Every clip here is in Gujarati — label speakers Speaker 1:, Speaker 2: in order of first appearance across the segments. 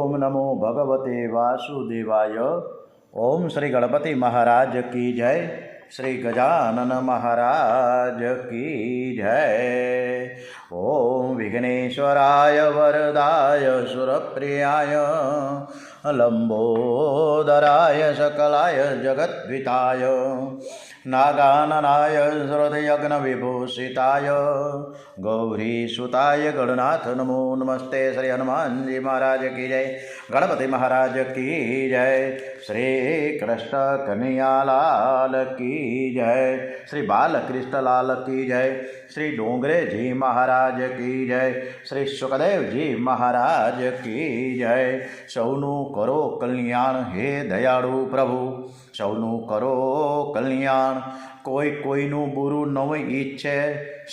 Speaker 1: ओम नमो भगवते वासुदेवाय। ओम श्री गणपति महाराज की जय। श्री गजानन महाराज की जय। ओम विघ्नेश्वराय वरदाय सुरप्रियाय लंबोदराय सकलाय जगद्विताय नागाननाय हृदयज्ञविभूषिताय गौरीसुताय गणनाथ नमो नमस्ते। श्री हनुमान जी महाराज की जय। गणपति महाराज की जय। श्री कृष्ण कन्हैयालाल की जय। श्री बालकृष्ण लाल की जय। श्री डोंगरे जी महाराज की जय। श्री सुखदेव जी महाराज की जय। सौनु करो कल्याण हे दयाळु प्रभु, सौनु करो कल्याण। कोई कोईનું બુરું ન ઈચ્છે,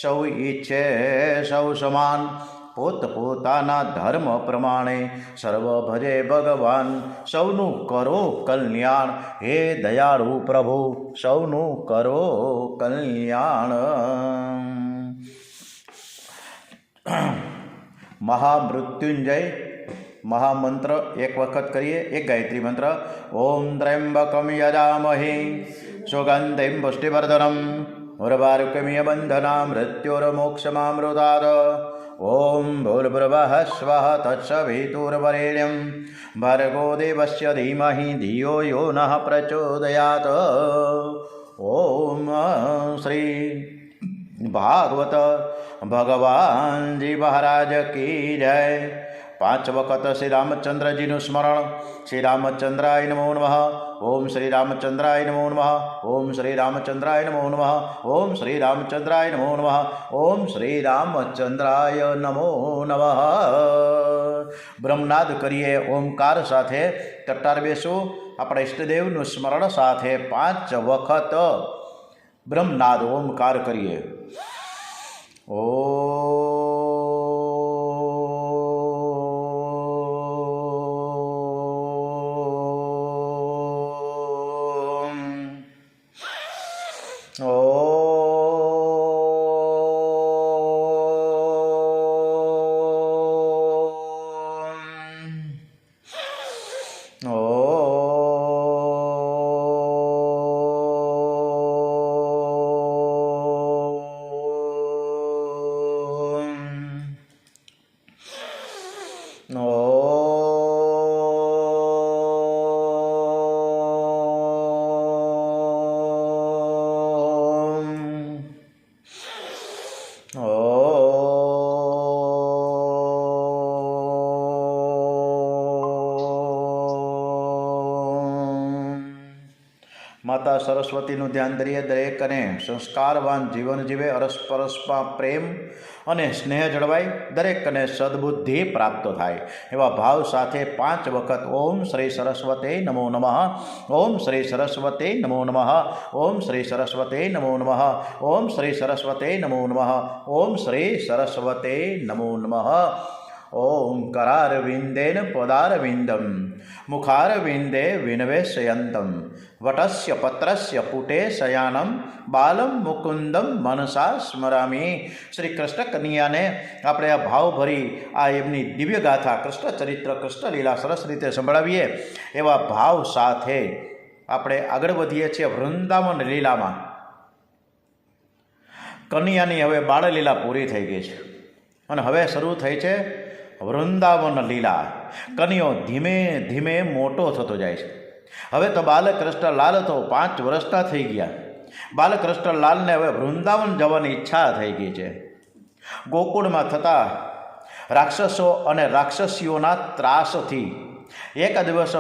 Speaker 1: સૌ ઈચ્છે સૌ સમાન। પોતપોતાના ધર્મ પ્રમાણે સર્વ ભજે ભગવાન। સૌનું કરો કલ્યાણ હે દયાળુ પ્રભુ, સૌનું કરો કલ્યાણ। મહામૃત્યુંજય महामंत्र एक वक्त करिए। एक गायत्री मंत्र। ओम त्र्यंबकम यजामहे सुगंधिं पुष्टिवर्धनम् उर्वारुकमिव बंधना मृत्युर्मोक्षमामृतात्। ओम भूर्भुवः स्वः तत्सवितुर्वरेण्यं भर्गो देवस्य धीमहि धियो यो नः प्रचोदयात्। ओम श्री भागवत भगवान जी महाराज की जय। 5 वक्त श्री रामचंद्र जी स्मरण। श्री रामचंद्राय नमो नमः। ओम श्री रामचंद्राय नमो नमः। ओम श्री रामचंद्राय नमो नमः। ओम श्री रामचंद्राय नमो नमः। ओम श्री रामचंद्राय नमो नमः। ब्रह्मनाद करिए ओमकार साथे। कट्टार बेसो। अपने इष्टदेव स्मरण साथे 5 वक्त ब्रह्मनाद ओमकार करिए। माता सरस्वतीનું ધ્યાન ધરીએ। દરેકને સંસ્કારવાન જીવન જીવે, અરસપરસમાં પ્રેમ અને સ્નેહ જળવાય, દરેકને સદબુદ્ધિ પ્રાપ્ત થાય એવા ભાવ સાથે 5 વખત ઓમ શ્રી સરસ્વતે નમો નમઃ, ઓમ શ્રી સરસ્વતે નમો નમઃ, ઓમ શ્રી સરસ્વતે નમો નમઃ, ઓમ શ્રી સરસ્વતે નમો નમઃ, ઓમ શ્રી સરસ્વતે નમો નમઃ। ओम करारविंदेन पदारविंदम मुखारविंदे विनवेशयंतम वटस्य पत्रस्य पुटे शयानम बालम मुकुंदम मनसा स्मरामी। श्री कृष्ण कन्या ने अपने आ भाव भरी आ एमनी दिव्य गाथा कृष्ण चरित्र कृष्ण लीला सरस रीते संभळावीए एवा भाव साथे આપણે આગળ વધીએ છીએ વૃંદાવન લીલામાં। કન્યાની હવે બાળલીલા પૂરી થઈ ગઈ છે અને હવે શરૂ થઈ છે વૃંદાવન લીલા। કન્યો ધીમે ધીમે મોટો થતો જાય છે। હવે તો બાલકૃષ્ણ લાલ તો 5 વર્ષના થઈ ગયા। બાલકૃષ્ણ લાલને હવે વૃંદાવન જવાની ઈચ્છા થઈ ગઈ છે। ગોકુળમાં થતા રાક્ષસો અને રાક્ષસીઓના ત્રાસથી એક દિવસ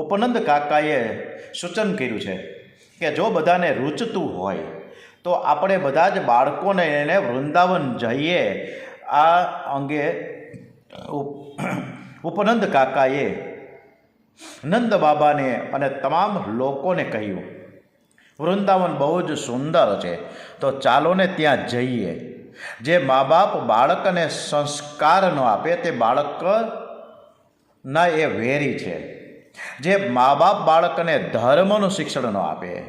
Speaker 1: ઉપનંદ કાકાએ સૂચન કર્યું છે કે જો બધાને રૂચતું હોય તો આપણે બધા જ બાળકોને એને વૃંદાવન જઈએ। આ અંગે ઉપનંદ કાકાએ નંદ બાબાને અને તમામ લોકોને કહ્યું વૃંદાવન બહુ જ સુંદર છે, તો ચાલો ને ત્યાં જઈએ। જે મા બાપ બાળકને સંસ્કાર ન આપે તે બાળકના એ વેરી છે। જે મા બાપ બાળકને ધર્મનું શિક્ષણ ન આપે,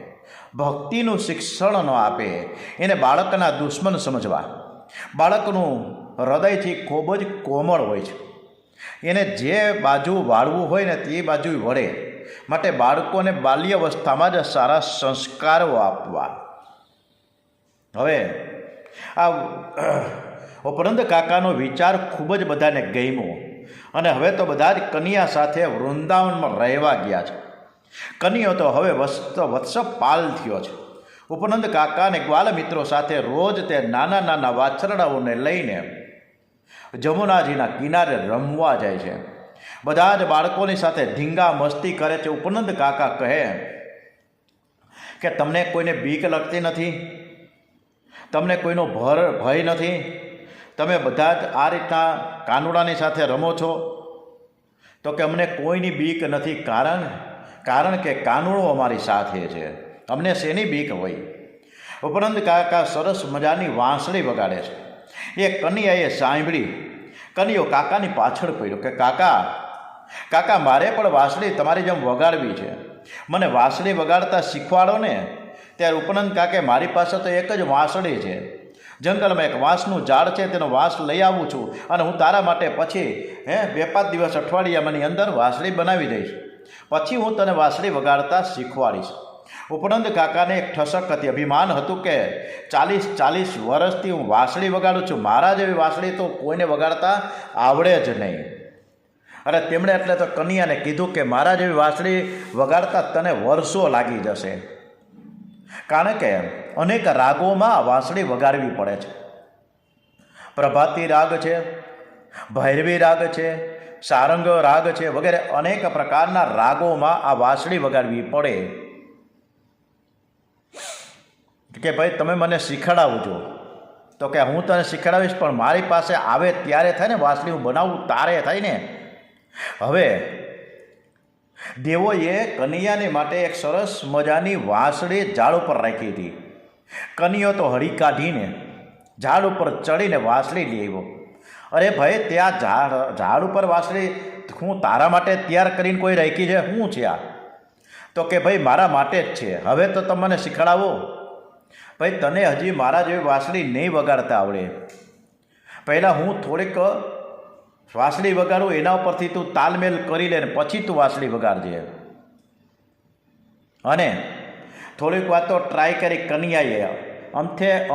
Speaker 1: ભક્તિનું શિક્ષણ ન આપે, એને બાળકના દુશ્મન સમજવા। બાળકનું હૃદયથી ખૂબ જ કોમળ હોય છે। એને જે બાજુ વાળવું હોય ને તે બાજુ વળે. માટે બાળકોને બાલ્યાવસ્થામાં જ સારા સંસ્કારો આપવા. હવે આ ઉપરંત કાકાનો વિચાર ખૂબ જ બધાને ગમ્યો અને હવે તો બધા જ કન્યા સાથે વૃંદાવનમાં રહેવા ગયા છે. કન્યો તો હવે વત્સપાલ થયો છે. ઉપનંદ કાકા અને ગ્વાલ મિત્રો સાથે રોજ તે નાના નાના વાછરડાઓને લઈને જમુનાજીના કિનારે રમવા જાય છે. બધા જ બાળકોની સાથે ધીંગા મસ્તી કરે છે. ઉપનંદ કાકા કહે કે તમને કોઈને બીક લાગતી નથી? તમને કોઈનો ભય નથી? તમે બધા જ આ રીતના કાનુડાની સાથે રમો છો? તો કે અમને કોઈની બીક નથી, કારણ કે કાનુડો અમારી સાથે છે, અમને શેની બીક હોય. ઉપનંદ કાકા સરસ મજાની વાંસળી વગાડે છે. એ કન્યાએ સાંભળી. કન્યો કાકાની પાછળ પડ્યો કે કાકા મારે પણ વાંસળી તમારી જેમ વગાડવી છે, મને વાંસળી વગાડતા શીખવાડો ને. ત્યારે ઉપનંદ કાકે મારી પાસે તો એક જ વાંસળી છે, જંગલમાં એક વાંસનું ઝાડ છે, તેનો વાંસ લઈ આવું છું અને હું તારા માટે પછી 2-5 દિવસ અઠવાડિયામાંની અંદર વાંસળી બનાવી દઈશ, પછી હું તને વાંસળી વગાડતા શીખવાડીશ. ઉપનંદ કાકાને એક ઠસક હતી, અભિમાન હતું કે 40 વર્ષથી હું વાંસળી વગાડું છું, મારા જેવી વાંસળી તો કોઈને વગાડતા આવડે જ નહીં. અરે તેમણે એટલે તો કન્યાને કીધું કે મારા જેવી વાંસળી વગાડતા તને વર્ષો લાગી જશે, કારણ કે અનેક રાગોમાં વાંસળી વગાડવી પડે છે. પ્રભાતી રાગ છે, ભૈરવી રાગ છે, સારંગ રાગ છે, વગેરે અનેક પ્રકારના રાગોમાં આ વાંસળી વગાડવી પડે. કે ભાઈ તમે મને શીખડાવજો. તો કે હું તને શીખડાવીશ, પણ મારી પાસે આવે ત્યારે થાય ને, વાંસળી હું બનાવું તારે થાય ને. હવે દેવોએ કન્યાને માટે એક સરસ મજાની વાંસળી ઝાડ ઉપર રાખી હતી. કન્યો તો હળી કાઢીને ઝાડ ઉપર ચડીને વાંસળી લઈ આવ્યો. અરે ભાઈ, ત્યાં ઝાડ ઉપર વાંસળી હું તારા માટે તૈયાર કરીને કોઈ રાખી છે? શું છે આ? તો કે ભાઈ મારા માટે જ છે. હવે તો તમે મને શીખડાવો. ભાઈ તને હજી મારા જેવી વાંસળી નહીં વગાડતા આવડે. પહેલાં હું થોડીક વાંસળી વગાડું, એના ઉપરથી તું તાલમેલ કરી લે, પછી તું વાંસળી વગાડજે. અને થોડીક વાત તો ટ્રાય કરી કન્યાએ,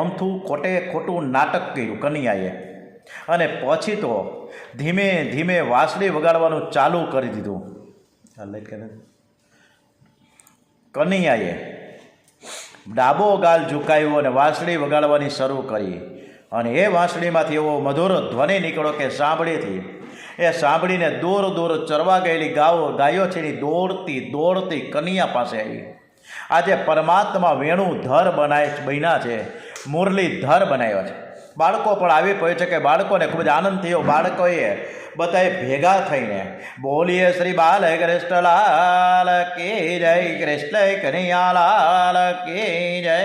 Speaker 1: અમથું ખોટું નાટક કર્યું કન્યાએ, અને પછી તો ધીમે ધીમે વાંસળી વગાડવાનું ચાલુ કરી દીધું. કન્યાએ ડાબો ગાલ ઝુકાવ્યો અને વાંસળી વગાડવાની શરૂ કરી. અને એ વાંસળીમાંથી એવો મધુર ધ્વનિ નીકળ્યો કે સાંભળીને દૂર ચરવા ગયેલી ગાયો છે એની દોડતી કન્યા પાસે આવી. આજે પરમાત્મા વેણુધર બન્યા છે, મુરલીધર બનાવ્યા છે. બાળકો પણ આવી પડે છે કે બાળકોને ખૂબ જ આનંદ થયો. બાળકોએ બધાએ ભેગા થઈને બોલીએ શ્રી બાલ કૃષ્ણ લાલ કી જય, કૃષ્ણ કનૈયા લાલ કી જય.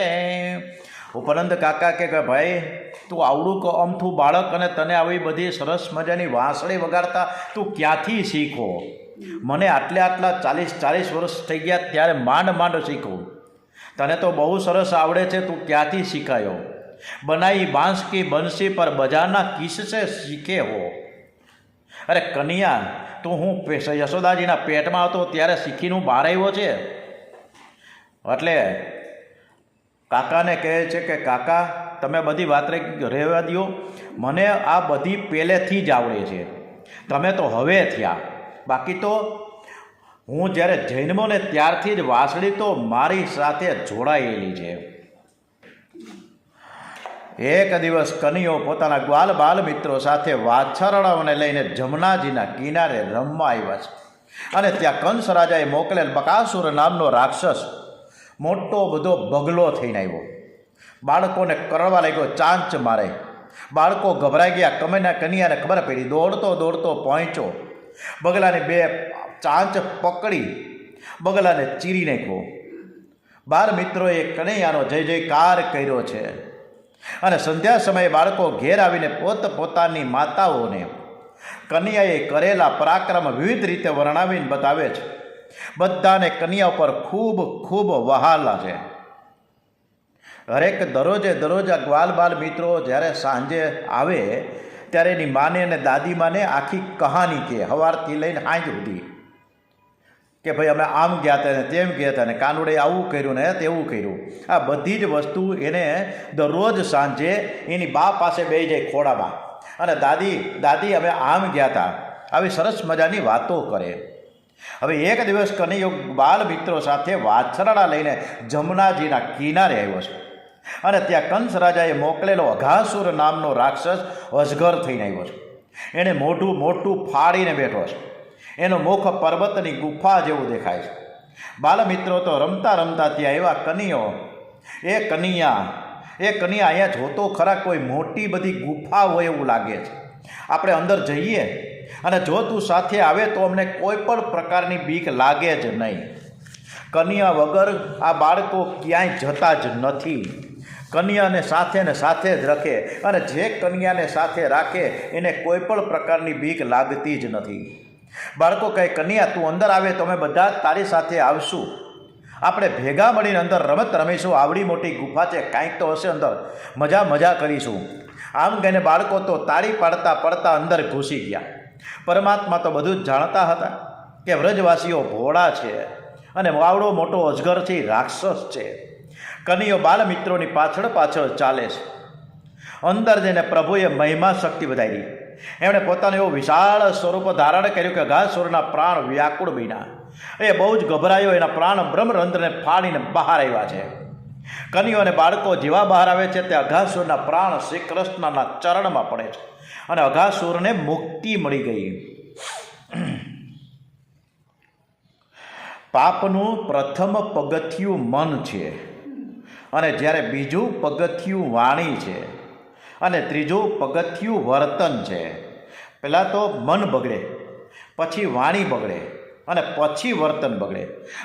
Speaker 1: ઉપનંદ કાકા કે ભાઈ તું આવડું અમથું બાળક અને તને આવી બધી સરસ મજાની વાંસળી વગાડતા તું ક્યાંથી શીખો? મને આટલા 40 વર્ષ થઈ ગયા ત્યારે માંડ શીખું. તને તો બહુ સરસ આવડે છે, તું ક્યાંથી શીખાયો? બનાઈ બાંસ કી બંસી પર બજાના કિસસે શીખે હો. અરે કન્યા, તું હું યશોદાજીના પેટમાં હતો ત્યારે શીખીને બહાર આવ્યો છે. એટલે કાકાને કહે છે કે કાકા તમે બધી વાત રહેવા દો, મને આ બધી પહેલેથી જ આવડે છે, તમે તો હવે થયા. બાકી તો હું જ્યારે જન્મો ને ત્યારથી જ વાંસળી તો મારી સાથે જોડાયેલી છે. એક દિવસ કન્યો પોતાના ગ્વાલ બાલ મિત્રો સાથે વાછરડાઓને લઈને જમુનાજીના કિનારે રમવા આવ્યા છે. અને ત્યાં કંસ રાજાએ મોકલેલ બકાસુર નામનો રાક્ષસ મોટો બધો બગલો થઈને આવ્યો. બાળકોને કરડવા લાગ્યો, ચાંચ મારે. બાળકો ગભરાઈ ગયા. કન્યાને ખબર પડી, દોડતો પહોંચ્યો. બગલાને 2 ચાંચ પકડી બગલાને ચીરી નાખ્યો. બાર મિત્રોએ કનૈયાનો જય જયકાર કર્યો છે. અને સંધ્યા સમયે બાળકો ઘેર આવીને પોતાની માતાઓને કન્યાએ કરેલા પરાક્રમ વિવિધ રીતે વર્ણવીને બતાવે છે. બધાને કન્યા ઉપર ખૂબ વહાલા છે. દરરોજ આ ગ્વાલ બાલ મિત્રો જ્યારે સાંજે આવે ત્યારે એની માને અને દાદીમાને આખી કહાની કહે સવારથી લઈને સાંજ સુધી કે ભાઈ અમે આમ ગયા હતા ને તેમ ગયા હતા ને કાનુડે આવું કર્યું ને તેવું કર્યું. આ બધી જ વસ્તુ એને દરરોજ સાંજે એની બા પાસે બેસી જાય ખોડામાં અને દાદી અમે આમ ગયા હતા આવી સરસ મજાની વાતો કરે. હવે એક દિવસ કનૈયો બાલ મિત્રો સાથે વાછરડા લઈને જમનાજીના કિનારે આવ્યો છે અને ત્યાં કંસ રાજાએ મોકલેલો અઘાસુર નામનો રાક્ષસ અજગર થઈને આવ્યો છે. એણે મોઢું મોટું ફાડીને બેઠો છે. એનો મુખ પર્વતની ગુફા જેવું દેખાય છે. બાલમિત્રો તો રમતા રમતા ત્યાં એવા કનૈયો એ કનૈયા અહીંયા જોતો ખરા કોઈ મોટી બધી ગુફા હોય એવું લાગે છે. આપણે અંદર જઈએ અને જો તું સાથે આવે તો અમને કોઈ પણ પ્રકારની બીક લાગે જ નહીં. કન્યા વગર આ બાળકો ક્યાંય જતા જ નથી. કન્યાને સાથે જ રાખે અને જે કન્યાને સાથે રાખે એને કોઈ પણ પ્રકારની બીક લાગતી જ નથી. બાળકો કહે કન્યા તું અંદર આવે તો અમે બધા તારી સાથે આવશું. આપણે ભેગા મળીને અંદર રમત રમીશું. આવડી મોટી ગુફા છે, કાંઈક તો હશે અંદર, મજા કરીશું. આમ કહીને બાળકો તો તાળી પાડતા અંદર ઘૂસી ગયા. પરમાત્મા તો બધું જ જાણતા હતા કે વ્રજવાસીઓ ભોળા છે અને વાવડો મોટો અજગર છે, રાક્ષસ છે. કનૈયો બાલમિત્રોની પાછળ ચાલે છે. અંદર જઈને પ્રભુએ મહિમા શક્તિ વધારી. એમણે પોતાનું એવું વિશાળ સ્વરૂપ ધારણ કર્યું કે અઘાસુરના પ્રાણ વ્યાકુળ બન્યા. એ બહુ જ ગભરાયો. એના પ્રાણ બ્રહ્મરંધ્રને ફાડીને બહાર આવ્યા છે. કનૈયો અને બાળકો જેવા બહાર આવે છે તે અઘાસુરના પ્રાણ શ્રી કૃષ્ણના ચરણમાં પડે છે અને અઘાસુરને મુક્તિ મળી ગઈ. પાપનું પ્રથમ પગથિયું મન છે અને જ્યારે બીજું પગથિયું વાણી છે અને ત્રીજું પગથિયું વર્તન છે. પહેલાં તો મન બગડે, પછી વાણી બગડે અને પછી વર્તન બગડે.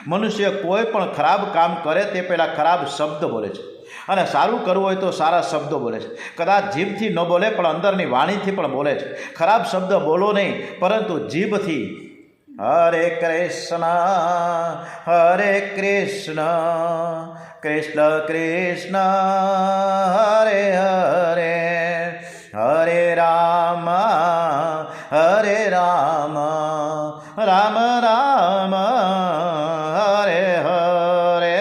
Speaker 1: મનુષ્ય કોઈ પણ ખરાબ કામ કરે તે પહેલાં ખરાબ શબ્દ બોલે છે અને સારું કરવું હોય તો સારા શબ્દો બોલે છે. કદાચ જીભથી ન બોલે પણ અંદરની વાણીથી પણ બોલે છે. ખરાબ શબ્દ બોલો નહીં પરંતુ જીભથી હરે કૃષ્ણ કૃષ્ણ કૃષ્ણ હરે હરે હરે રામ રામ રામ હરે હરે.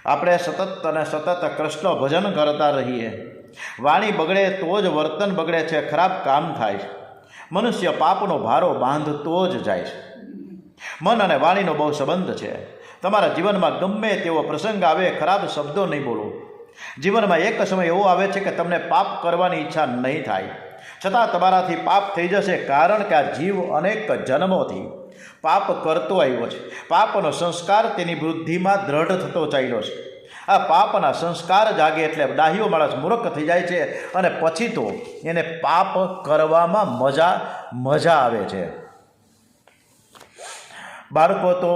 Speaker 1: આપણે સતત અને સતત કૃષ્ણ ભજન કરતા રહીએ. વાણી બગડે તો જ વર્તન બગડે છે, ખરાબ કામ થાય છે. મનુષ્ય પાપનો ભારો બાંધતો જ જાય છે. મન અને વાણીનો બહુ સંબંધ છે. તમારા જીવનમાં ગમે તેવો પ્રસંગ આવે ખરાબ શબ્દો નહીં બોલો. જીવનમાં એક સમય એવો આવે છે કે તમને પાપ કરવાની ઈચ્છા નહીં થાય, છતાં તમારાથી પાપ થઈ જશે. કારણ કે આ જીવ અનેક જન્મોથી પાપ કરતો આવ્યો છે. પાપનો સંસ્કાર તેની બુદ્ધિમાં દ્રઢ થતો ચાલ્યો છે. આ પાપના સંસ્કાર જાગે એટલે ડાહ્યો માણસ મૂર્ખ થઈ જાય છે અને પછી તો એને પાપ કરવામાં મજા આવે છે. બાળકો તો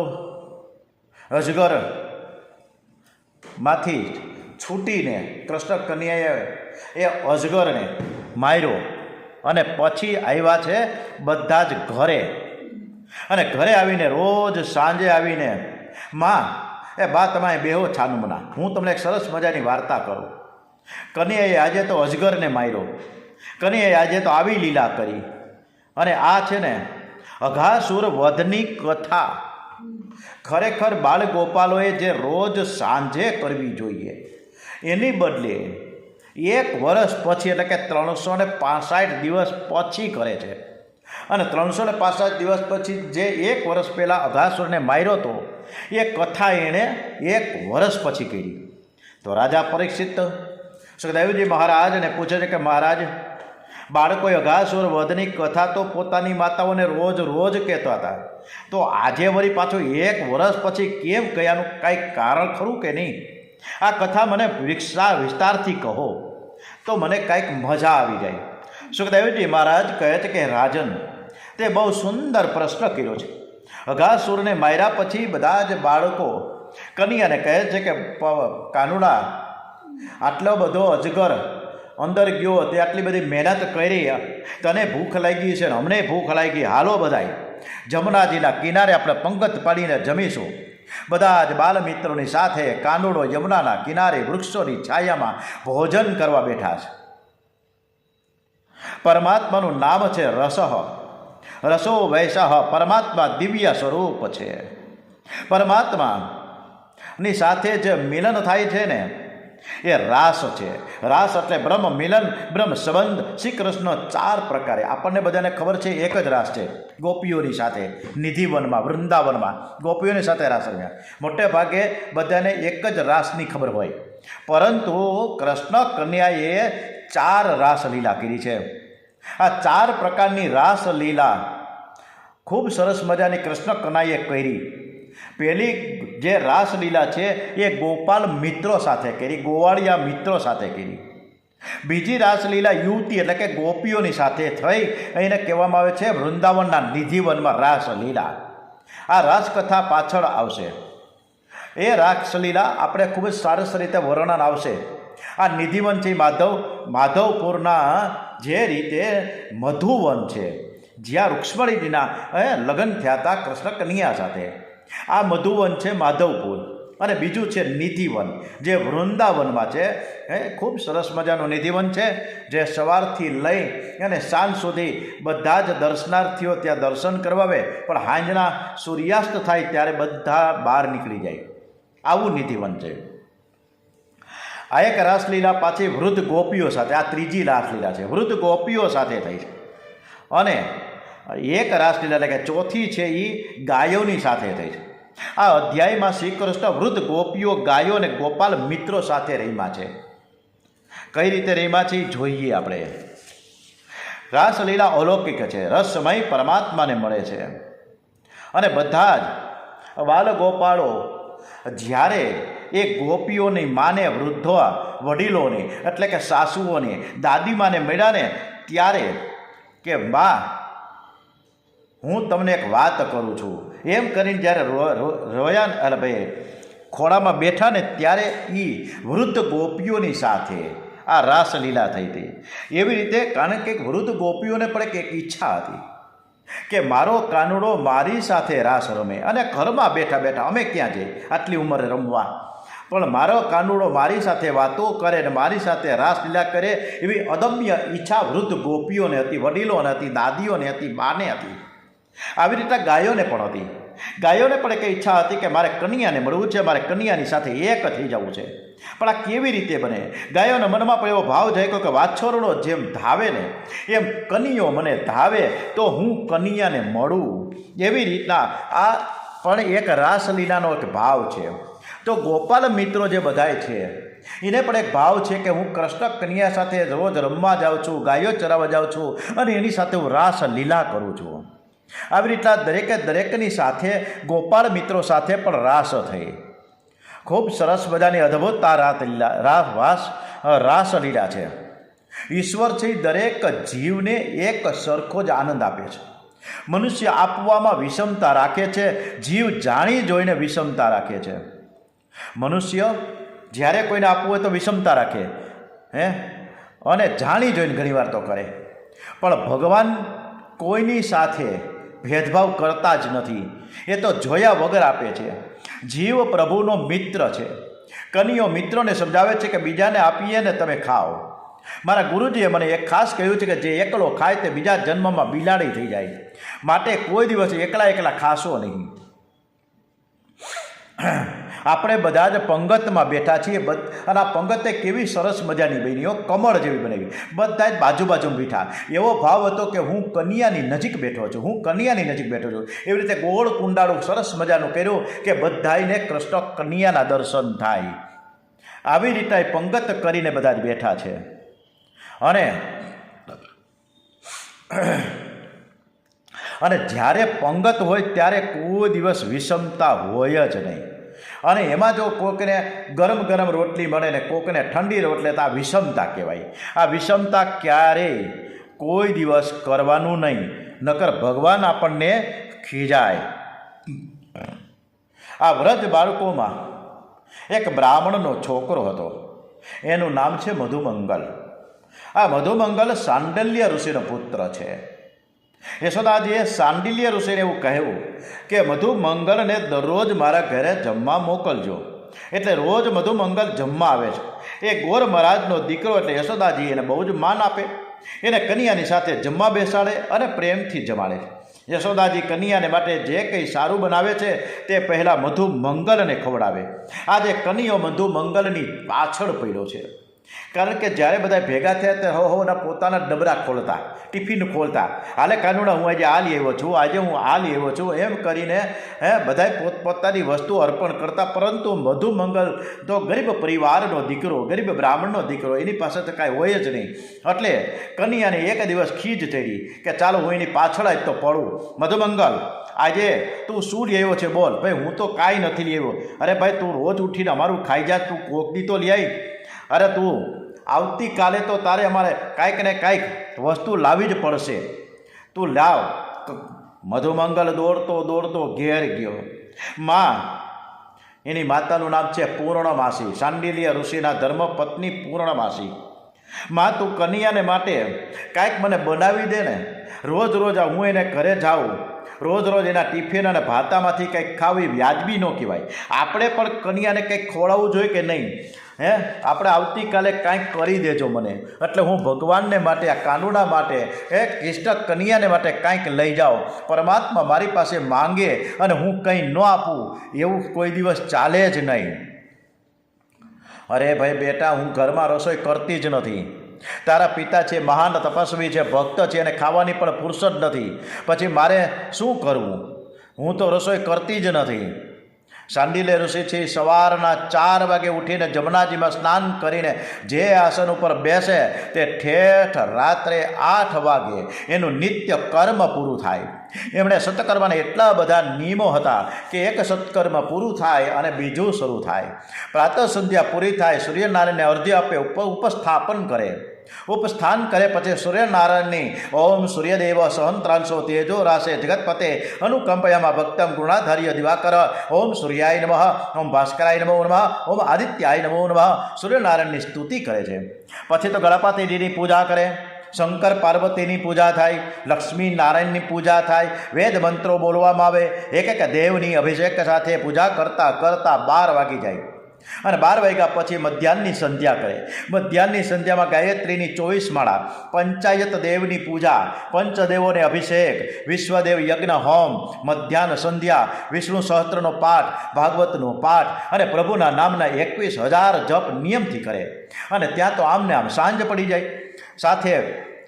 Speaker 1: અજગર માંથી છૂટીને કૃષ્ણ કન્યાએ એ અજગરને માર્યો અને પછી આવ્યા છે બધા જ ઘરે. અને ઘરે આવીને રોજ સાંજે આવીને બા તમે બેહો છાનુમના, હું તમને એક સરસ મજાની વાર્તા કરું. કન્યાએ આજે તો અજગરને માર્યો, કન્યાએ આજે તો આવી લીલા કરી. અને આ છે ને અઘાસુર વધની કથા ખરેખર બાળગોપાલોએ જે રોજ સાંજે કરવી જોઈએ એની બદલે 1 વર્ષ પછી એટલે કે 365 દિવસ પછી કરે છે. અને 365 દિવસ પછી જે 1 વર્ષ પહેલાં અઘાસુરને માર્યો હતો એ કથા એણે 1 વર્ષ પછી કરી. તો રાજા પરીક્ષિત સુખદેવજી મહારાજને પૂછે છે કે મહારાજ, બાળકોએ અઘાસુર વધની કથા તો પોતાની માતાઓને રોજ કહેતા હતા, તો આજે વળી પાછું 1 વર્ષ પછી કેમ કયાનું કાંઈ કારણ ખરું કે નહીં? આ કથા મને વિસ્તારથી કહો તો મને કાંઈક મજા આવી જાય. સુખદેવજી મહારાજ કહે છે કે રાજન, તે બહુ સુંદર પ્રશ્ન કર્યો છે. અઘાસુરને માર્યા પછી બધા જ બાળકો કન્યાને કહે છે કે કાનુડા, આટલો બધો અજગર અંદર ગયો, તે આટલી બધી મહેનત કરી, તને ભૂખ લાગી છે ને અમને ભૂખ લાગી, હાલો બધાય જમનાજીના કિનારે આપણે પંગત પાડીને જમીશું. બધા જ બાલમિત્રોની સાથે કાનુડો યમુનાના કિનારે વૃક્ષોની છાયામાં ભોજન કરવા બેઠા છે. પરમાત્માનું નામ છે રસઃ, રસો વૈસઃ, પરમાત્મા દિવ્ય સ્વરૂપ છે. પરમાત્માની સાથે જે મિલન થાય છે ને એ રાસ છે. રાસ એટલે બ્રહ્મ મિલન, બ્રહ્મ સંબંધ. શ્રી કૃષ્ણ 4 પ્રકારે, આપણને બધાને ખબર છે એક જ રાસ છે ગોપીઓની સાથે, નિધિવનમાં વૃંદાવનમાં ગોપીઓની સાથે રાસ રમ્યા. મોટે ભાગે બધાને એક જ રાસની ખબર હોય, પરંતુ કૃષ્ણ કન્યાએ 4 રાસલીલા કરી છે. આ 4 પ્રકારની રાસલીલા ખૂબ સરસ મજાની કૃષ્ણ કન્યાએ કરી. પહેલી જે રાસલીલા છે એ ગોપાલ મિત્રો સાથે કરી, ગોવાળિયા મિત્રો સાથે કરી. બીજી રાસલીલા યુવતી એટલે કે ગોપીઓની સાથે થઈ. એને કહેવામાં આવે છે વૃંદાવનના નિધિવનમાં રાસલીલા. આ રાસકથા પાછળ આવશે. એ રાસલીલા આપણે ખૂબ જ સરસ રીતે વર્ણન આવશે. આ નિધિવન છે માધવપુરના જે રીતે મધુવન છે, જ્યાં રૂક્ષ્મણીજીના લગ્ન થયા હતા કૃષ્ણ કન્યા સાથે. આ મધુવન છે માધવપુર, અને બીજું છે નિધિવન જે વૃંદાવનમાં છે. ખૂબ સરસ મજાનું નિધિવન છે, જે સવારથી લઈ અને સાંજ સુધી બધા જ દર્શનાર્થીઓ ત્યાં દર્શન કરવા આવે, પણ સાંજના સૂર્યાસ્ત થાય ત્યારે બધા બહાર નીકળી જાય. આવું નિધિવન છે. આ એક રાસલીલા પાછી વૃદ્ધ ગોપીઓ સાથે, આ ત્રીજી રાસલીલા છે, વૃદ્ધ ગોપીઓ સાથે થઈ છે. અને એક રાસલીલા એટલે કે ચોથી છે એ ગાયોની સાથે થઈ છે. આ અધ્યાયમાં શ્રી કૃષ્ણ વૃદ્ધ ગોપીઓ, ગાયો અને ગોપાલ મિત્રો સાથે રમ્યા છે. કઈ રીતે રમ્યા છે એ જોઈએ આપણે. રાસલીલા અલૌકિક છે, રસમય પરમાત્માને મળે છે. અને બધા જ બાલ ગોપાળો જ્યારે એ ગોપીઓની માને, વૃદ્ધો વડીલોને એટલે કે સાસુઓને, દાદીમાને મળ્યા ને ત્યારે કે બા હું તમને એક વાત કરું છું એમ કરીને જ્યારે રોયા એટલે ભાઈ ખોળામાં બેઠા ને ત્યારે એ વૃદ્ધ ગોપીઓની સાથે આ રાસલીલા થઈ હતી. એવી રીતે કારણ કે વૃદ્ધ ગોપીઓને પણ એક ઈચ્છા હતી કે મારો કાનુડો મારી સાથે રાસ રમે, અને ઘરમાં બેઠા બેઠા અમે ક્યાં જઈએ આટલી ઉંમરે રમવા, પણ મારો કાનુડો મારી સાથે વાતો કરે ને મારી સાથે રાસલીલા કરે એવી અદમ્ય ઈચ્છા વૃદ્ધ ગોપીઓને હતી, વડીલોને હતી, દાદીઓને હતી, બાને હતી. આવી રીતે ગાયોને પણ હતી. ગાયોને પણ એક ઈચ્છા હતી કે મારે કન્યાને મળવું છે, મારે કન્યાની સાથે એક થઈ જવું છે. પણ આ કેવી રીતે બને? ગાયોના મનમાં પણ એવો ભાવ જાગ્યો કે વાછરડો જેમ ધાવે ને એમ કન્યો મને ધાવે તો હું કન્યાને મળું. એવી રીતના આ પણ એક રાસલીલાનો એક ભાવ છે. તો ગોપાલ મિત્રો જે બધાય છે એને પણ એક ભાવ છે કે હું કૃષ્ણ કન્યા સાથે રોજ રમવા જાઉં છું, ગાયો ચરાવવા જાઉં છું, અને એની સાથે હું રાસલીલા કરું છું. આવી રીતના દરેકની સાથે ગોપાળ મિત્રો સાથે પણ રાસ થઈ. ખૂબ સરસ મજાની અદ્ભુત રાસલીલા છે. ઈશ્વર છે દરેક જીવને એક સરખો જ આનંદ આપે છે. મનુષ્ય આપવામાં વિષમતા રાખે છે, જીવ જાણી જોઈને વિષમતા રાખે છે. મનુષ્ય જ્યારે કોઈને આપવું હોય તો વિષમતા રાખે અને જાણી જોઈને ઘણીવાર તો કરે, પણ ભગવાન કોઈની સાથે ભેદભાવ કરતા જ નથી. એ તો જોયા વગર આપે છે. જીવ પ્રભુનો મિત્ર છે. કન્યો મિત્રોને સમજાવે છે કે બીજાને આપીએ ને તમે ખાઓ. મારા ગુરુજીએ મને એક ખાસ કહ્યું છે કે જે એકલો ખાય તે બીજા જન્મમાં બિલાડી થઈ જાય, માટે કોઈ દિવસ એકલા ખાશો નહીં. આપણે બધા જ પંગતમાં બેઠા છીએ, અને આ પંગતે કેવી સરસ મજાની બની, કમળ જેવી બનાવી, બધા જ બાજુમાં બેઠા. એવો ભાવ હતો કે હું કન્યાની નજીક બેઠો છું, હું કન્યાની નજીક બેઠો છું. એવી રીતે ગોળ કુંડાળું સરસ મજાનું કર્યું કે બધાને કૃષ્ણ કન્યાના દર્શન થાય. આવી રીતે પંગત કરીને બધા જ બેઠા છે. અને જ્યારે પંગત હોય ત્યારે કોઈ દિવસ વિષમતા હોય જ નહીં. અને એમાં જો કોકને ગરમ રોટલી મળે ને કોકને ઠંડી રોટલી, તો આ વિષમતા કહેવાય. આ વિષમતા ક્યારેય કોઈ દિવસ કરવાનું નહીં, નકર ભગવાન આપણને ખીજાય. આ વ્રજ બાળકોમાં એક બ્રાહ્મણનો છોકરો હતો, એનું નામ છે મધુમંગલ. આ મધુમંગલ સાંડલ્ય ઋષિનો પુત્ર છે. યશોદાજીએ સાંડિલ્ય ઋષિને એવું કહ્યું કે મધુમંગલને દરરોજ મારા ઘરે જમવા મોકલજો. એટલે રોજ મધુમંગલ જમવા આવે છે. એ ગોર મહારાજનો દીકરો એટલે યશોદાજી એને બહુ જ માન આપે. એને કન્યાની સાથે જમવા બેસાડે અને પ્રેમથી જમાડે. યશોદાજી કન્યાને માટે જે કંઈ સારું બનાવે છે તે પહેલાં મધુ મંગલને ખવડાવે. આજે કન્યો મધુ મંગલની પાછળ પડ્યો છે, કારણ કે જ્યારે બધા ભેગા થયા ત્યારે હોના પોતાના ડબરા ખોલતા, ટિફિન ખોલતા, હાલે કાનુડા હું આજે આ લઈ આવ્યો છું, આજે હું આ લઈ આવ્યો છું, એમ કરીને બધાએ પોતપોતાની વસ્તુ અર્પણ કરતા. પરંતુ મધુ મંગલ તો ગરીબ પરિવારનો દીકરો, ગરીબ બ્રાહ્મણનો દીકરો, એની પાસે તો કાંઈ હોય જ નહીં. એટલે કન્યાને એક દિવસ ખીજ ચડી કે ચાલો હું એની પાછળ જ તો પડું. મધુ મંગલ, આજે તું શું લઈ આવ્યો છે બોલ. ભાઈ હું તો કાંઈ નથી લઈ આવ્યો. અરે ભાઈ તું રોજ ઉઠીને અમારું ખાઈ જા, તું કોકડી તો લઈ આવી. અરે તું આવતીકાલે તો તારે અમારે કાંઈક ને કાંઈક વસ્તુ લાવવી જ પડશે, તું લાવ. મધુમંગલ દોડતો દોડતો ઘેર ગયો. માં, એની માતાનું નામ છે પૂર્ણમાસી, શાંડિલ્ય ઋષિના ધર્મપત્ની પૂર્ણમાસી. માં, તું કન્યાને માટે કાંઈક મને બનાવી દે ને. રોજ રોજ હું એને ઘરે જાઉં, રોજ રોજ એના ટિફિન અને ભાતામાંથી કંઈક ખાવી વ્યાજબી ન કહેવાય. આપણે પણ કન્યાને કંઈક ખવડાવવું જોઈએ કે નહીં? આપણે આવતીકાલે કાંઈક કરી દેજો મને. એટલે હું ભગવાનને માટે, આ કાનુડા માટે, કૃષ્ણ કન્યાને માટે કાંઈક લઈ જાઓ. પરમાત્મા મારી પાસે માંગે અને હું કંઈ ન આપું એવું કોઈ દિવસ ચાલે જ નહીં. અરે ભાઈ બેટા, હું ઘરમાં રસોઈ કરતી જ નથી. તારા પિતા છે, મહાન તપસ્વી છે, ભક્ત છે, અને ખાવાની પણ ફુરસદ નથી. પછી મારે શું કરવું? હું તો રસોઈ કરતી જ નથી. શાંડિલ્ય ઋષિ છે સવારના 4 વાગે ઉઠીને જમનાજીમાં સ્નાન કરીને જે આસન ઉપર બેસે તે ઠેઠ રાત્રે 8 વાગે એનું નિત્ય કર્મ પૂરું થાય. એમણે સત્કર્મના એટલા બધા નિયમો હતા કે એક સત્કર્મ પૂરું થાય અને બીજું શરૂ થાય. પ્રાતઃ સંધ્યા પૂરી થાય, સૂર્યનારાયણને અર્ધ્ય આપે, ઉપસ્થાપન કરે. ઉપસ્થાન કરે પછી સૂર્યનારાયણની ઓમ સૂર્યદેવ સહસ્રાંશો તેજો રાશે જગતપતે અનુકંપયામાં ભક્તમ ગુણાધાર્ય દિવાકર ઓમ સૂર્યાય નમઃ, ઓમ ભાસ્કરાય નમો નમઃ, ઓમ આદિત્યાય નમો નમઃ સૂર્યનારાયણની સ્તુતિ કરે છે. પછી તો ગણપતિજીની પૂજા કરે, શંકર પાર્વતીની પૂજા થાય, લક્ષ્મી નારાયણની પૂજા થાય, વેદ મંત્રો બોલવામાં આવે. એક એક દેવની અભિષેક સાથે પૂજા કરતાં કરતાં 12 વાગી જાય. અને 12 વાગ્યા પછી મધ્યાહનની સંધ્યા કરે. મધ્યાહનની સંધ્યામાં ગાયત્રીની 24 માળા, પંચાયત દેવની પૂજા, પંચદેવોને અભિષેક, વિશ્વદેવ યજ્ઞ હોમ, મધ્યાહન સંધ્યા, વિષ્ણુ સહસ્ત્રનો પાઠ, ભાગવતનો પાઠ અને પ્રભુના નામના 21,000 જપ નિયમથી કરે. અને ત્યાં તો આમને આમ સાંજ પડી જાય. સાથે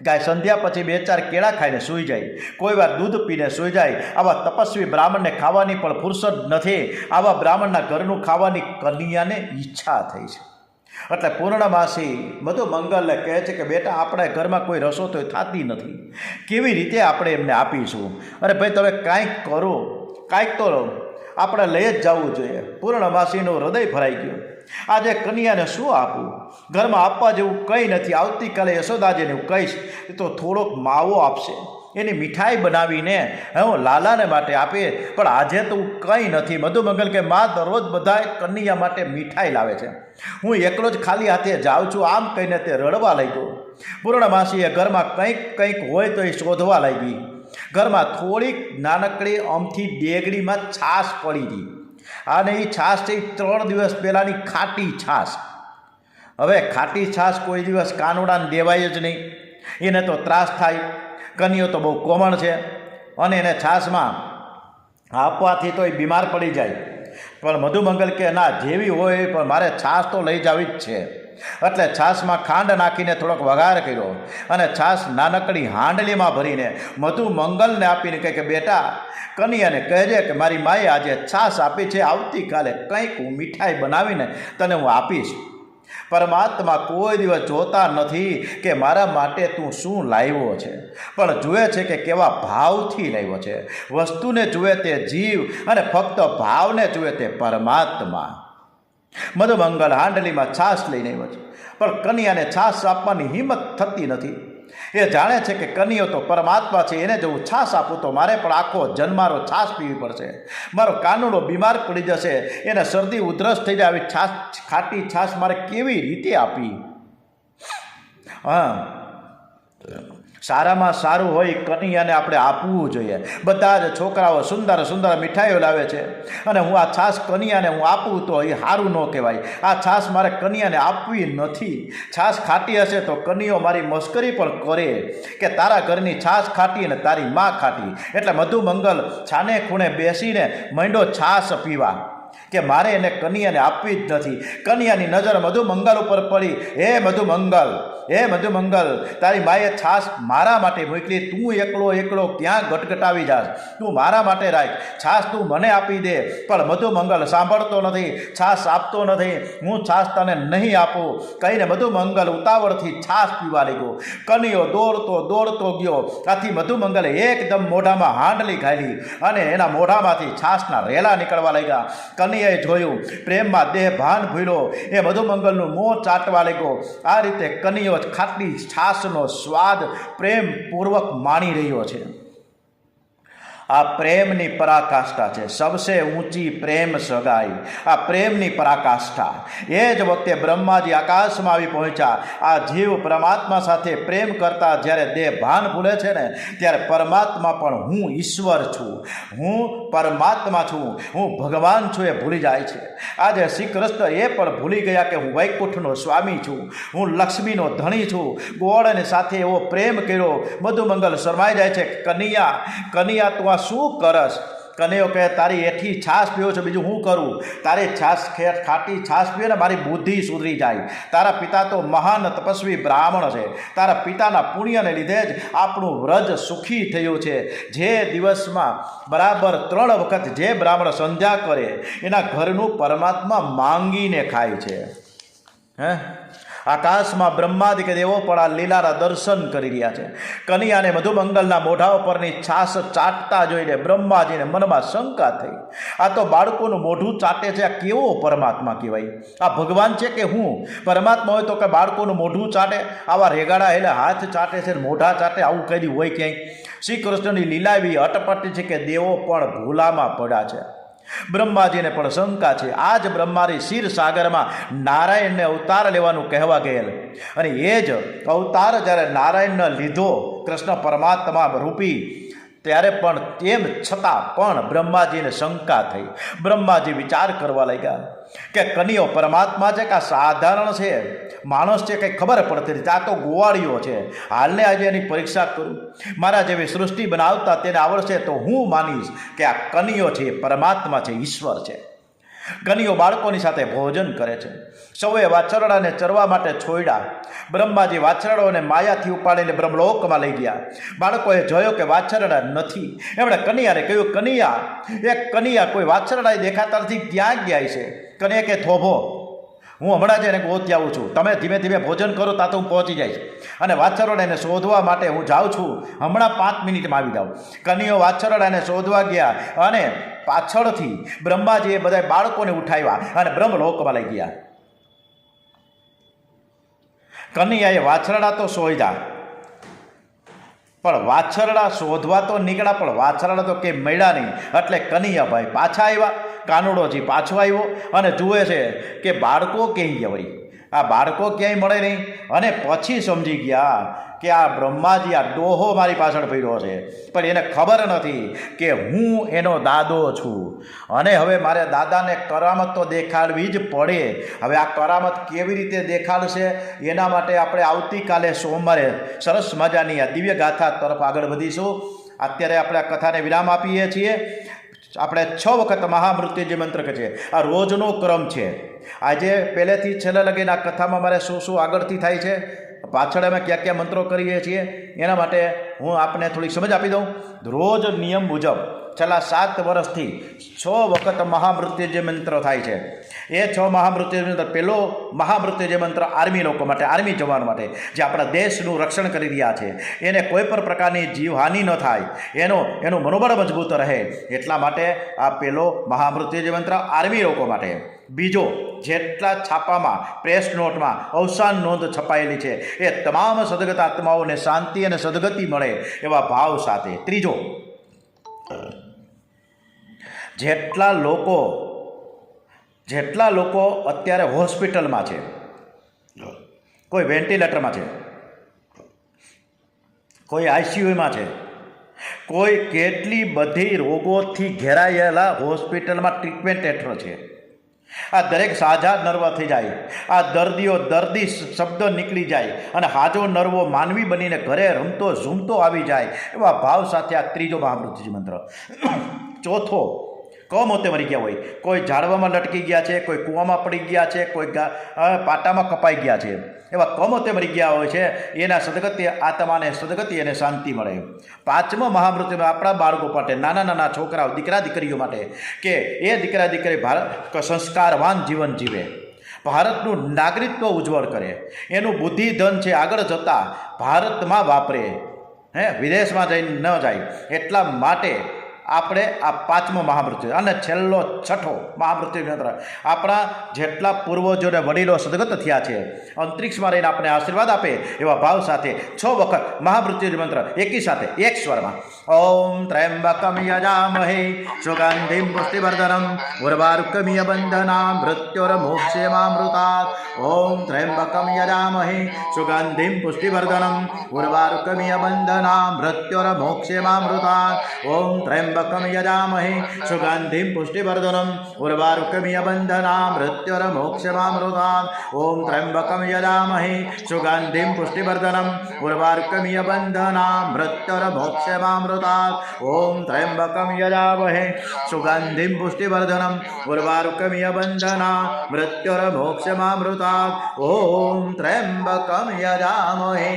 Speaker 1: ગાય સંધ્યા પછી 2-4 કેળા ખાઈને સૂઈ જાય, કોઈ વાર દૂધ પીને સૂઈ જાય. આવા તપસ્વી બ્રાહ્મણને ખાવાની પણ ફુરસદ નથી. આવા બ્રાહ્મણના ઘરનું ખાવાની કન્યાને ઈચ્છા થઈ છે. એટલે પૂર્ણમાસી મધુ મંગલને કહે છે કે બેટા, આપણે ઘરમાં કોઈ રસોઈ થતી નથી, કેવી રીતે આપણે એમને આપીશું? અરે ભાઈ, તમે કાંઈક કરો, કાંઈક તો આપણે લઈ જ જવું જોઈએ. પૂર્ણમાસીનું હૃદય ભરાઈ ગયું. આજે કન્યાને શું આપું? ઘરમાં આપવા જેવું કંઈ નથી. આવતીકાલે યશોદાજીને હું કહીશ તો થોડોક માવો આપશે, એની મીઠાઈ બનાવીને હું લાલાને માટે આપીએ. પણ આજે તો કંઈ નથી. મધુ મંગલ કે માં, દરરોજ બધા કન્યા માટે મીઠાઈ લાવે છે, હું એકલો જ ખાલી હાથે જાઉં છું. આમ કહીને તે રડવા લાગ્યો. પૂર્ણમાસીએ ઘરમાં કંઈક હોય તો એ શોધવા લાગી. ઘરમાં થોડીક નાનકડી અમથી ડેગડીમાં છાશ પડી હતી. અને એ છાશ છે 3 દિવસ પહેલાંની ખાટી છાશ. હવે ખાટી છાશ કોઈ દિવસ કાનુડાને દેવાય જ નહીં, એને તો ત્રાસ થાય. કન્યો તો બહુ કોમળ છે અને એને છાશમાં આપવાથી તો એ બીમાર પડી જાય. પણ મધુ મંગલ કે ના, જેવી હોય પણ મારે છાશ તો લઈ જવી જ છે. એટલે છાશમાં ખાંડ નાખીને થોડોક વઘાર કર્યો અને છાશ નાનકડી હાંડલીમાં ભરીને મધુ મંગલને આપીને કહે કે બેટા, કન્યાને કહેજે કે મારી માએ આજે છાશ આપી છે, આવતીકાલે કંઈક હું મીઠાઈ બનાવીને તને હું આપીશ. પરમાત્મા કોઈ દિવસ જોતા નથી કે મારા માટે તું શું લાવ્યો છે, પણ જુએ છે કે કેવા ભાવથી લાવ્યો છે. વસ્તુને જુએ તે જીવ અને ફક્ત ભાવને જુએ તે પરમાત્મા. મધુ મંગલ હાંડલીમાં છાશ લઈને આવ્યો છે, પણ કન્યાને છાશ આપવાની હિંમત થતી નથી. એ જાણે છે કે કન્યો તો પરમાત્મા છે, એને જો હું છાશ આપું તો મારે પણ આખો જન્મારો છાશ પીવી પડશે. મારો કાનુડો બીમાર પડી જશે, એને શરદી ઉધરસ થઈ જાય. આવી છાશ, ખાટી છાશ મારે કેવી રીતે આપી? સારામાં સારું હોય કનૈયાને આપણે આપવું જોઈએ. બધા જ છોકરાઓ સુંદર સુંદર મીઠાઈઓ લાવે છે અને હું આ છાશ કનૈયાને હું આપું તો એ સારું ન કહેવાય. આ છાશ મારે કનૈયાને આપવી નથી. છાશ ખાટી હશે તો કનૈયો મારી મસ્કરી પણ કરે કે તારા ઘરની છાશ ખાટી અને તારી માં ખાટી. એટલે મધુમંગલ છાને ખૂણે બેસીને માંડ્યો છાશ પીવા કે મારે એને કનૈયાને આપવી જ નથી. કનૈયાની નજર મધુમંગલ ઉપર પડી. હે મધુમંગલ, તારી માએ છાશ મારા માટે મોકલી. તું એકલો એકલો ક્યાં ગટગટાવી જાશ? તું મારા માટે રાખ. છાશ તું મને આપી દે. પણ મધુમંગલ સાંભળતો નથી, છાશ આપતો નથી. હું છાશ તને નહીં આપું કહીને મધુમંગલ ઉતાવળથી છાશ પીવા લાગ્યો. કનૈયો દોડતો ગયો. આથી મધુમંગલે એકદમ મોઢામાં હાંડલી ખાલી અને એના મોઢામાંથી છાશના રેલા નીકળવા લાગ્યા. કનૈયાએ જોયું, પ્રેમમાં દેહ ભાન ભૂલ્યો. એ મધુમંગલનું મોં ચાટવા લાગ્યો. આ રીતે કનૈયો ખાટલી છાશનો સ્વાદ પ્રેમપૂર્વક માણી રહ્યો છે. આ પ્રેમની પરાકાષ્ઠા છે. સબસે ઊંચી પ્રેમ સગાઈ. આ પ્રેમની પરાકાષ્ઠા. એ જ વખતે બ્રહ્માજી આકાશમાં આવી પહોંચ્યા. આ જીવ પરમાત્મા સાથે પ્રેમ કરતા જ્યારે દેહ ભાન ભૂલે છે ને ત્યારે પરમાત્મા પણ હું ઈશ્વર છું, હું પરમાત્મા છું, હું ભગવાન છું એ ભૂલી જાય છે. આજે શ્રી કૃષ્ણ એ પણ ભૂલી ગયા કે હું વૈકુંઠનો સ્વામી છું, હું લક્ષ્મીનો ધણી છું. ગોળની સાથે એવો પ્રેમ કર્યો. મધુમંગલ શરમાઈ જાય છે. કનૈયા તું શું કરસ? કનૈયો કહે, તારી એઠી છાશ પીવો છો, બીજું હું કરું? તારી ખાટી છાશ પીવે ને મારી બુદ્ધિ સુધરી જાય. તારા પિતા તો મહાન તપસ્વી બ્રાહ્મણ છે. તારા પિતાના પુણ્યને લીધે જ આપણું વ્રજ સુખી થયું છે. જે દિવસમાં બરાબર 3 વખત જે બ્રાહ્મણ સંધ્યા કરે એના ઘરનું પરમાત્મા માંગીને ખાય છે. આકાશમાં બ્રહ્માદિક દેવો પણ આ લીલાના દર્શન કરી રહ્યા છે. કનૈયાને મધુમંગલના મોઢા ઉપરની છાશ ચાટતા જોઈને બ્રહ્માજીને મનમાં શંકા થઈ. આ તો બાળકોનું મોઢું ચાટે છે. આ કેવો પરમાત્મા કહેવાય? આ ભગવાન છે કે હું? પરમાત્મા હોય તો કે બાળકોનું મોઢું ચાટે? આવા રેગાડા એટલે હાથ ચાટે છે, મોઢા ચાટે, આવું કઈ હોય ક્યાંય? શ્રી કૃષ્ણની લીલા એવી અટપટી છે કે દેવો પણ ભૂલામાં પડ્યા છે. બ્રહ્માજીને પણ શંકા છે. આ જ બ્રહ્મારી ક્ષીરસાગરમાં નારાયણને અવતાર લેવાનું કહેવા ગયેલ અને એ જ અવતાર જ્યારે નારાયણને લીધો કૃષ્ણ પરમાત્મા રૂપી, ત્યારે પણ તેમ છતાં પણ બ્રહ્માજીને શંકા થઈ. બ્રહ્માજી વિચાર કરવા લાગ્યા કે કનૈયો પરમાત્મા છે કે સાધારણ છે માણસ છે, કંઈ ખબર પડતી નથી. આ તો ગોવાળીઓ છે. હાલને આજે એની પરીક્ષા કરું. મારા જેવી સૃષ્ટિ બનાવતા તેને આવડશે તો હું માનીશ કે આ કનૈયો છે, પરમાત્મા છે, ઈશ્વર છે. કનૈયો બાળકોની સાથે ભોજન કરે છે. સૌએ વાછરડાને ચરવા માટે છોડ્યા. બ્રહ્માજી વાછરડોને માયાથી ઉપાડીને બ્રહ્મલોકમાં લઈ ગયા. બાળકોએ જોયો કે વાછરડા નથી. એમણે કનૈયાને કહ્યું, કનૈયા કોઈ વાછરડા દેખાતા નથી, ક્યાં ગયા છે? કનૈયા કે થોભો, હું હમણાં જ એને ગોતી આવું છું. તમે ધીમે ધીમે ભોજન કરો તાં તો હું પહોંચી જઈશ. અને વાછરડાને શોધવા માટે હું જાઉં છું, હમણાં 5 મિનિટમાં આવી જાઉં. કનૈયો વાછરડાને શોધવા ગયા અને પાછળથી બ્રહ્માજીએ બધા બાળકોને ઉઠાવ્યા અને બ્રહ્મલોકમાં લઈ ગયા. કનૈયાએ વાછરડા તો શોધ્યા, પણ વાછરડા શોધવા તો નીકળ્યા, પણ વાછરડા તો કંઈ મળ્યા નહીં. એટલે કનૈયાભાઈ પાછા આવ્યા. કાનુડોજી પાછો આવ્યો અને જુએ છે કે બાળકો ક્યાંય ગયા હોય. આ બાળકો ક્યાંય મળે નહીં. અને પછી સમજી ગયા કે આ બ્રહ્માજી, આ ડોહો મારી પાછળ પડ્યો છે, પણ એને ખબર નથી કે હું એનો દાદો છું. અને હવે મારે દાદાને કરામત તો દેખાડવી જ પડે. હવે આ કરામત કેવી રીતે દેખાડશે એના માટે આપણે આવતીકાલે સોમવારે સરસ મજાની આ દિવ્ય ગાથા તરફ આગળ વધીશું. અત્યારે આપણે આ કથાને વિરામ આપીએ છીએ. આપણે 6 વખત મહામૃત્યુંજય મંત્ર કે છે, આ રોજનો ક્રમ છે. આજે પહેલેથી છેલ્લે લગીને આ કથામાં મારે શું આગળથી થાય છે, પાછળ અમે ક્યાં મંત્રો કરીએ છીએ, એના માટે હું આપને થોડીક સમજ આપી દઉં. રોજ નિયમ મુજબ છેલ્લા 7 વર્ષથી 6 વખત મહામૃત્યુંજય મંત્ર થાય છે. એ 6 મહામૃત્યુંજય મંત્ર, પહેલો મહામૃત્યુંજય મંત્ર આર્મી લોકો માટે, આર્મી જવાન માટે, જે આપણા દેશનું રક્ષણ કરી રહ્યા છે, એને કોઈ પણ પ્રકારની જીવહાનિ ન થાય, એનું મનોબળ મજબૂત રહે, એટલા માટે આ પહેલો મહામૃત્યુંજય મંત્ર આર્મી લોકો માટે. બીજો, જેટલા છાપામાં પ્રેસ નોટમાં અવસાન નોંધ છપાયેલી છે એ તમામ સદગત આત્માઓને શાંતિ અને સદગતિ મળે એવા ભાવ સાથે. ત્રીજો, જેટલા લોકો અત્યારે હોસ્પિટલમાં છે, કોઈ વેન્ટિલેટરમાં છે, કોઈ આઈસીયુમાં છે, કોઈ કેટલી બધી રોગોથી ઘેરાયેલા હોસ્પિટલમાં ટ્રીટમેન્ટ હેઠળ છે. આ દરેક સાજા નર્વ થઈ જાય, આ દર્દી શબ્દ નીકળી જાય અને હાજો નર્વો માનવી બનીને ઘરે રમતો ઝૂમતો આવી જાય, એવા ભાવ સાથે આ ત્રીજો મહામૃત્યુંજય મંત્ર. ચોથો, કમોતે મરી ગયા હોય, કોઈ ઝાડવામાં લટકી ગયા છે, કોઈ કૂવામાં પડી ગયા છે, કોઈ પાટામાં કપાઈ ગયા છે, એવા કમોતે મરી ગયા હોય છે, એના સદગતિ આત્માને સદગતિ અને શાંતિ મળે. પાંચમો મહામૃત્યુ આપણા બાળકો માટે, નાના નાના છોકરાઓ, દીકરા દીકરીઓ માટે, કે એ દીકરા દીકરી ભારત સંસ્કારવાન જીવન જીવે, ભારતનું નાગરિકત્વ ઉજ્જવળ કરે, એનું બુદ્ધિ ધન છે આગળ જતાં ભારતમાં વાપરે, વિદેશમાં જઈને ન જાય. એટલા માટે આપણે આ પાંચમો મહામૃત્યુ અને છેલ્લો છઠ્ઠો મહામૃત્યુ મંત્ર આપણા જેટલા પૂર્વજોને વડીલો સદગત થયા છે, અંતરિક્ષમાં રહીને આપણે આશીર્વાદ આપે એવા ભાવ સાથે 6 વખત મહામૃત્યુ મંત્ર એકી સાથે એક સ્વરમાં. ઓમ ત્રયંબકમ યજામહે સુગંધિમ પુષ્ટિવર્ધનમ ઉર્વારુકમિય બંધનામ મૃત્યોર્મોક્ષેમામૃતાत्. ઓમ ત્રયંબકમ યજામહે સુગંધિમ પુષ્ટિવર્ધનમ ઉર્વારુકમિય બંધનામ મૃત્યોર્મોક્ષેમામૃતાत्. ઓમ ત્રયંબકમ યજામહે સુગંધિમ પુષ્ટિવર્ધનમ ઉર્વારુકમિય બંધનામ મૃત્યોર્મોક્ષેમામૃતાत्. ઓમ ત્રયંબકમ યજામહે સુગંધિમ પુષ્ટિવર્ધનમ ઉર્વારુકમિય બંધનામ મૃત્યોર્મોક્ષેમામૃતાत्. ઓમ ત્રયંબકમ યજામહે સુગંધિમ પુષ્ટિવર્ધનમ ઉર્વારુકમિય બંધનામ મૃત્યોર્મોક્ષેમામૃતાत्. ઓમ ત્રયંબકમ યજામહે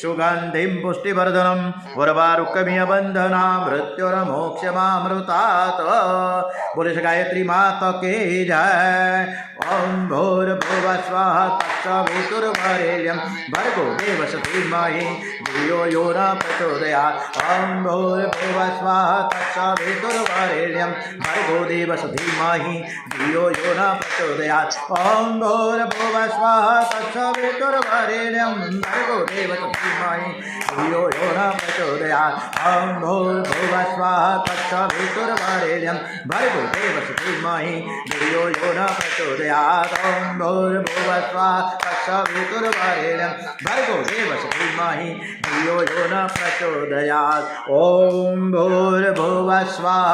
Speaker 1: સુગંધિમ પુષ્ટિવર્ધનમ ઉર્વારુકમિય બંધનામ મૃત્યોર્મોક્ષેમામૃતાत्. બોલે છે ગાયત્રી માતા કી જય. ઓમ ભૂર્ભુવઃ સ્વઃ તત્સવિતુર્વરેણ્યં ભર્ગો દેવસ્ય ધીમહિ ધિયો યો ન પ્રચોદયાत्. ઓમ ભૂર્ભુવઃ સ્વઃ તત્સવિતુર્વરેણ્યં ભર્ગો દેવસ્ય ધીમહિ ધિયો યો ન પ્રચોદયાत्. ઓમ ભૂર્ભુવઃ સ્વઃ તત્સવિતુર્વરેણ્યં ભર્ગો દેવસ્ય ધીમહિ ધિયો યો ન પ્રચોદયાत्. ઓમ ભૂર્ભુવઃ સ્વઃ તત્સવિતુર્વરેણ્યં ભર્ગો દેવસ્ય ધીમહિ ધિયો યો ન પ્રચોદયાत्. ઓમ ભૂર્ભુવઃ સ્વઃ તત્સવિતુર્વરેણ્યં ભર્ગો દેવસ્ય ધીમહિ ધિયો યો ન પ્રચોદયાत्. ઓમ ભૂર્ભુવઃ સ્વઃ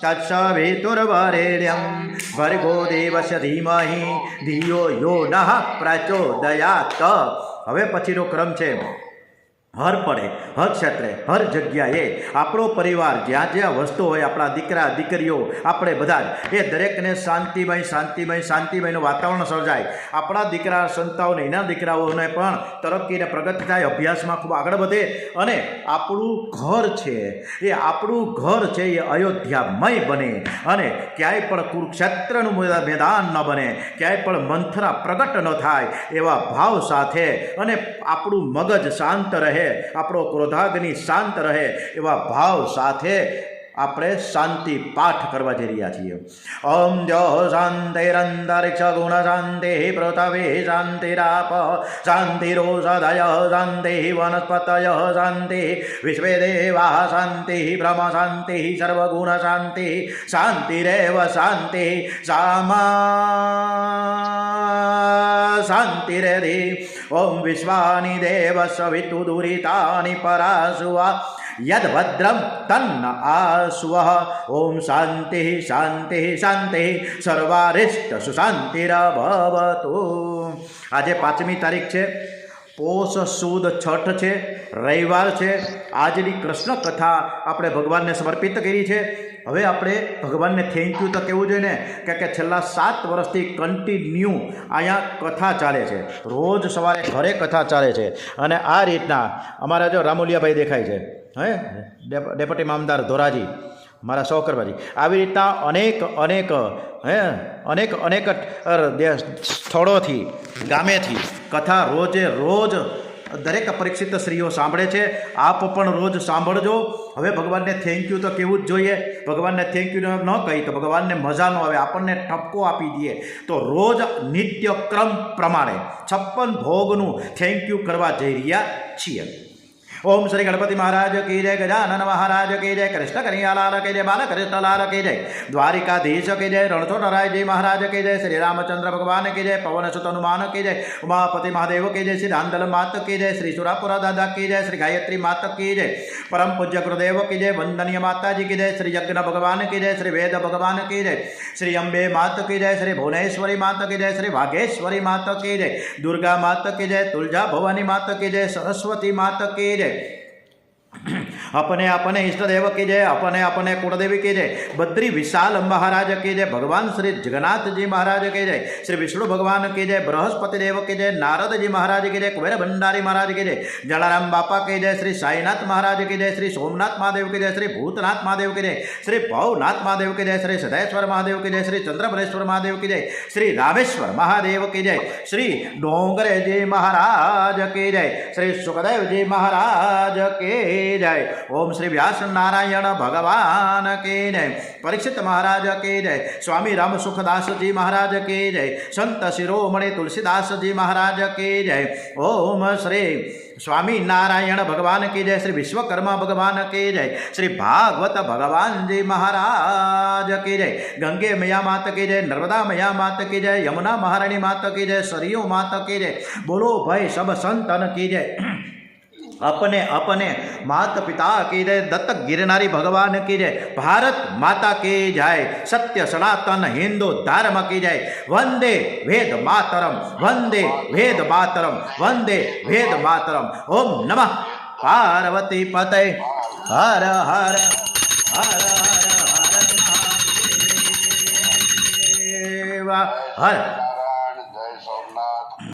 Speaker 1: તત્સવિતુર્વરેણ્યં ભર્ગો દેવસ્ય ધીમહિ ધિયો યો ન પ્રચોદયાत्. હવે પછીનો ક્રમ છે હર પડે, હર ક્ષેત્રે, હર જગ્યાએ આપણો પરિવાર જ્યાં જ્યાં વસ્તુ હોય, આપણા દીકરા દીકરીઓ, આપણે બધા જ એ દરેકને શાંતિમયનું વાતાવરણ સર્જાય. આપણા દીકરા સંતાઓને, એના દીકરાઓને પણ તરક્કી અને પ્રગતિ થાય, અભ્યાસમાં ખૂબ આગળ વધે અને આપણું ઘર છે એ અયોધ્યામય બને અને ક્યાંય પણ કુરુક્ષેત્રનું મેદાન ન બને, ક્યાંય પણ મંથરા પ્રગટ ન થાય એવા ભાવ સાથે અને આપણું મગજ શાંત રહે, આપણો ક્રોધાગ્નિ શાંત રહે એવા ભાવ સાથે આપણે શાંતિ પાઠ કરવા જઈ રહ્યા છીએ. ઓમ જો શાંતિરંતરિક્ષ ગુણ શાંતિ પૃથ્વી શાંતિરાપ શાંતિરોષધય શાંતિ વનસ્પતય શાંતિ વિશ્વે દેવા શાંતિ બ્રહ્મ શાંતિ સર્વગુણ શાંતિ શાંતિરેવ શાંતિ સામા શાંતિરેધિ. ઓમ વિશ્વાની દેવ સવિતુ દુરિતાની પરાસુવા યદ્ભદ્રમ તન્ન આસ્વઃ. ઓમ શાંતિ શાંતિ શાંતિ સર્વારિષ્ટ સુશાંતિરભવતુ. આજે 5મી તારીખ છે, પોષ સુદ છઠ છે, રવિવાર છે. આજની કૃષ્ણ કથા આપણે ભગવાનને સમર્પિત કરી છે. હવે આપણે ભગવાનને થેન્ક યુ તો કહેવું જોઈએ ને, કે છેલ્લા 7 વર્ષથી કન્ટિન્યુ અહીંયા કથા ચાલે છે, રોજ સવારે ઘરે કથા ચાલે છે. અને આ રીતના અમારા જો રામોલિયાભાઈ દેખાય છે, ડેપ્યુટી મામદાર ધોરાજી, મારા સહકર્મચારી, આવી રીતના અનેક સ્થળોથી, ગામેથી કથા રોજ દરેક પરીક્ષિત સ્ત્રીઓ સાંભળે છે. આપ પણ રોજ સાંભળજો. હવે ભગવાનને થેન્ક યુ તો કહેવું જ જોઈએ. ભગવાનને થેન્ક યુ ન કહી તો ભગવાનને મજા ન આવે, આપણને ઠપકો આપી દઈએ. તો રોજ નિત્યક્રમ પ્રમાણે 56 ભોગનું થેન્ક યુ કરવા જઈ રહ્યા છીએ. ओम श्री गणपति महाराज की जय, गजानन महाराज की जय, कृष्ण कन्हैयालाल की जय, बालकृष्ण लाल की जय, द्वारिकाधीश की जय, रणछोड़राय जी महाराज की जय, श्री रामचंद्र भगवान की जय, पवन सुत हनुमान की जय, उमापति महादेव की जय, श्री धांधल मात की जय, श्री सुरापुरा दादा की जय, श्री गायत्री मात की जय, परम पूज्य गुरुदेव की जय, वंदनीय माता जी की जय, श्री यज्ञ भगवान की जय, श्री वेद भगवान की जय, श्री अम्बे मात की जय, श्री भुवनेश्वरी माता की जय, श्री भागेश्वरी माता की जय, दुर्गा माता की जय, तुलजा भवानी माता की जय, सरस्वती माता की जय, अपने अपने इष्ट देव की जय, अपने अपने कुलदेवी की जय, बद्री विशाल महाराज की जय, भगवान श्री जगन्नाथ जी महाराज की जय, श्री विष्णु भगवान की जय, बृहस्पति देव की जय, नारद जी महाराज की जय, कुबेर भंडारी महाराज की जय, जलाराम बापा की जय, श्री साईनाथ महाराज की जय, श्री सोमनाथ महादेव की जय, श्री भूतनाथ महादेव की जय, श्री भवनाथ महादेव की जय, श्री सदैश्वर महादेव की जय, श्री चंद्रबलेश्वर महादेव की जय, श्री रामेश्वर महादेव की जय, श्री डोंगरे जी महाराज की जय, श्री सुखदेव जी महाराज की जय। ओम श्री व्यास नारायण भगवान की जय, परीक्षित महाराज की जय, स्वामी राम सुखदास जी महाराज की जय, संत शिरोमणि तुलसीदास जी महाराज की जय। ओम श्री स्वामी नारायण भगवान की जय, श्री विश्वकर्मा भगवान की जय, श्री भागवत भगवान जी महाराज की जय, गंगे मैया माता की जय, नर्मदा मैया माता की जय, यमुना महारानी माता की जय, सरयू माता की जय। बोलो भाई सब संतन की जय। अपने अपने माता पिता की जय, दत्तक गिरनारी भगवान की जय, भारत माता की जय, सत्य सनातन हिंदू धर्म की जय। वंदे वेद मातरम, वंदे वेद मातरम, वंदे वेद मातरम। ओम नमः पार्वती पते, हर हर हर हर हर हर